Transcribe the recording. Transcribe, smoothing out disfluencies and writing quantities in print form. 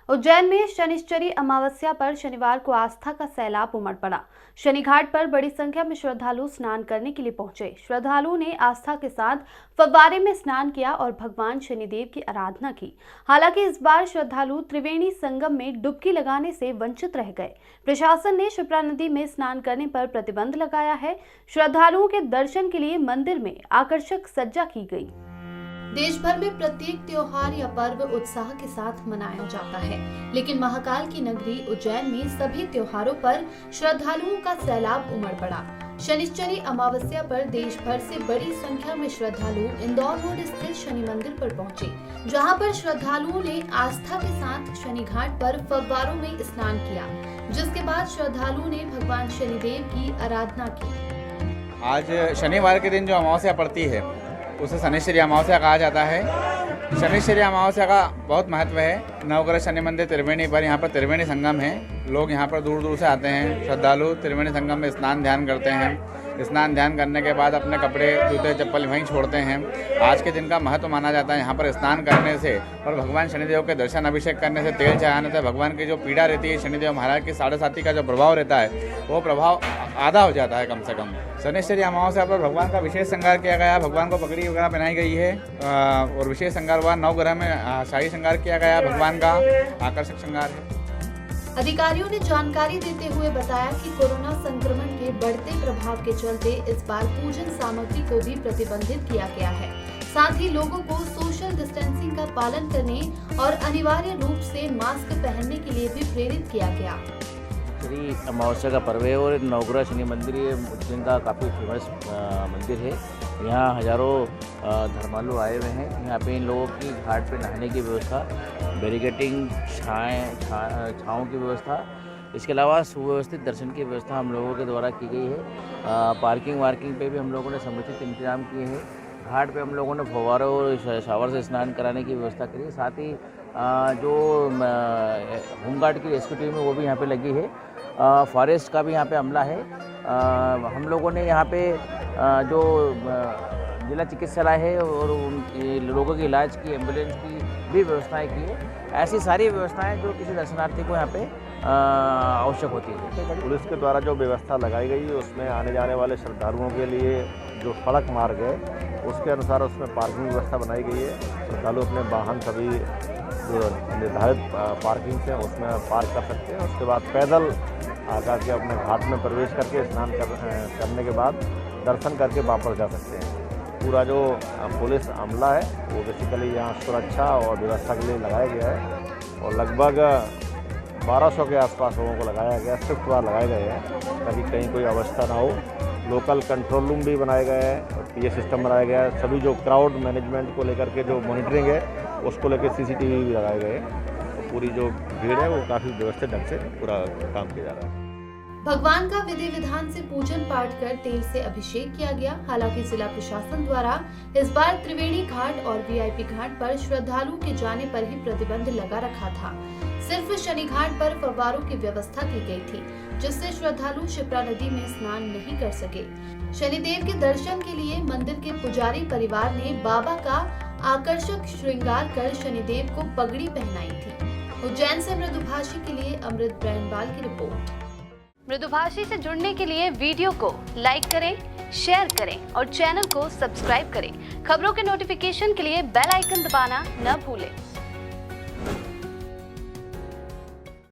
उज्जैन में शनिश्चरी अमावस्या पर शनिवार को आस्था का सैलाब उमड़ पड़ा। शनि घाट पर बड़ी संख्या में श्रद्धालु स्नान करने के लिए पहुंचे। श्रद्धालुओं ने आस्था के साथ फव्वारे में स्नान किया और भगवान शनिदेव की आराधना की। हालांकि इस बार श्रद्धालु त्रिवेणी संगम में डुबकी लगाने से वंचित रह गए। प्रशासन ने क्षिप्रा नदी में स्नान करने पर प्रतिबंध लगाया है। श्रद्धालुओं के दर्शन के लिए मंदिर में आकर्षक सज्जा की गई। देश भर में प्रत्येक त्योहार या पर्व उत्साह के साथ मनाया जाता है, लेकिन महाकाल की नगरी उज्जैन में सभी त्योहारों पर श्रद्धालुओं का सैलाब उमड़ पड़ा। शनिश्चरी अमावस्या पर देश भर से बड़ी संख्या में श्रद्धालु इंदौर रोड स्थित शनि मंदिर पर पहुंचे, जहां पर श्रद्धालुओं ने आस्था के साथ शनि घाट पर फव्वारों में स्नान किया, जिसके बाद श्रद्धालुओं ने भगवान शनिदेव की आराधना की। आज शनिवार के दिन जो अमावस्या पड़ती है उसे शनिश्चरी अमावस्या कहा जाता है। शनिश्चरी अमावस्या का बहुत महत्व है। नवग्रह शनि मंदिर त्रिवेणी पर, यहाँ पर त्रिवेणी संगम है। लोग यहाँ पर दूर दूर से आते हैं। श्रद्धालु त्रिवेणी संगम में स्नान ध्यान करते हैं। स्नान ध्यान करने के बाद अपने कपड़े जूते चप्पल वहीं छोड़ते हैं। आज के दिन का महत्व माना जाता है। यहाँ पर स्नान करने से और भगवान शनिदेव के दर्शन अभिषेक करने से, तेल चढ़ाने से भगवान की जो पीड़ा रहती है, शनिदेव महाराज की 7.5 का जो प्रभाव रहता है वो प्रभाव आधा हो जाता है कम से कम। शनिश्चरी अमावस्या पर भगवान का विशेष श्रृंगार किया गया है। भगवान को पगड़ी वगैरह पहनाई गई है और विशेष श्रृंगार हुआ। नवग्रह में शाही श्रृंगार किया गया है। भगवान का आकर्षक श्रृंगार है। अधिकारियों ने जानकारी देते हुए बताया कि कोरोना संक्रमण के बढ़ते प्रभाव के चलते इस बार पूजन सामग्री को भी प्रतिबंधित किया गया है। साथ ही लोगों को सोशल डिस्टेंसिंग का पालन करने और अनिवार्य रूप से मास्क पहनने के लिए भी प्रेरित किया गया। श्री अमावस्या का पर्व है और नवग्रह शनि मंदिर ये उज्जैन का काफ़ी फेमस मंदिर है। यहाँ हजारों धर्मालु आए हुए हैं। यहाँ पे इन लोगों की घाट पे नहाने की व्यवस्था, बैरिकेटिंग, छाँव की व्यवस्था, इसके अलावा सुव्यवस्थित दर्शन की व्यवस्था हम लोगों के द्वारा की गई है। पार्किंग वार्किंग पे भी हम लोगों ने समुचित इंतजाम किए हैं। घाट पे हम लोगों ने फव्वारों और शावर से स्नान कराने की व्यवस्था करी है। साथ ही जो होमगार्ड की रेस्क्यू टीम है वो भी यहाँ पे लगी है। फॉरेस्ट का भी यहाँ पे अमला है। हम लोगों ने यहाँ पे जो जिला चिकित्सालय है और उन लोगों के इलाज की, एम्बुलेंस की भी व्यवस्थाएं की है। ऐसी सारी व्यवस्थाएं जो किसी दर्शनार्थी को यहाँ पे आवश्यक होती है। पुलिस के द्वारा जो व्यवस्था लगाई गई है उसमें आने जाने वाले श्रद्धालुओं के लिए जो सड़क मार्ग है उसके अनुसार उसमें पार्किंग व्यवस्था बनाई गई है। श्रद्धालु अपने वाहन सभी जो निर्धारित पार्किंग से उसमें पार्क कर सकते हैं। उसके बाद पैदल आकर के अपने घाट में प्रवेश करके स्नान करने के बाद दर्शन करके वापस जा सकते हैं। पूरा जो पुलिस अमला है वो बेसिकली यहाँ सुरक्षा और व्यवस्था के लिए लगाया गया है और लगभग 1200 के आसपास लोगों को लगाया गया, शिफ्ट वार लगाए गए हैं ताकि कहीं कोई अवस्था ना हो। लोकल कंट्रोल रूम भी बनाए गए हैं और पीए सिस्टम बनाया गया है। सभी जो क्राउड मैनेजमेंट को लेकर के जो मॉनिटरिंग है उसको लेकर सीसीटीवी भी लगाए गए हैं। तो पूरी जो भीड़ है वो काफ़ी व्यवस्थित ढंग से पूरा काम किया जा रहा है। भगवान का विधि विधान से पूजन पाठ कर तेल से अभिषेक किया गया। हालांकि जिला प्रशासन द्वारा इस बार त्रिवेणी घाट और वीआईपी घाट पर श्रद्धालुओं के जाने पर ही प्रतिबंध लगा रखा था। सिर्फ शनि घाट पर फव्वारों की व्यवस्था की गई थी, जिससे श्रद्धालु क्षिप्रा नदी में स्नान नहीं कर सके। शनिदेव के दर्शन के लिए मंदिर के पुजारी परिवार ने बाबा का आकर्षक श्रृंगार कर शनिदेव को पगड़ी पहनाई थी। उज्जैन से मृदुभाषी के लिए अमृत ब्रांडवाल की रिपोर्ट। मृदुभाषी से जुड़ने के लिए वीडियो को लाइक करें, शेयर करें और चैनल को सब्सक्राइब करें। खबरों के नोटिफिकेशन के लिए बेल आइकन दबाना न भूलें।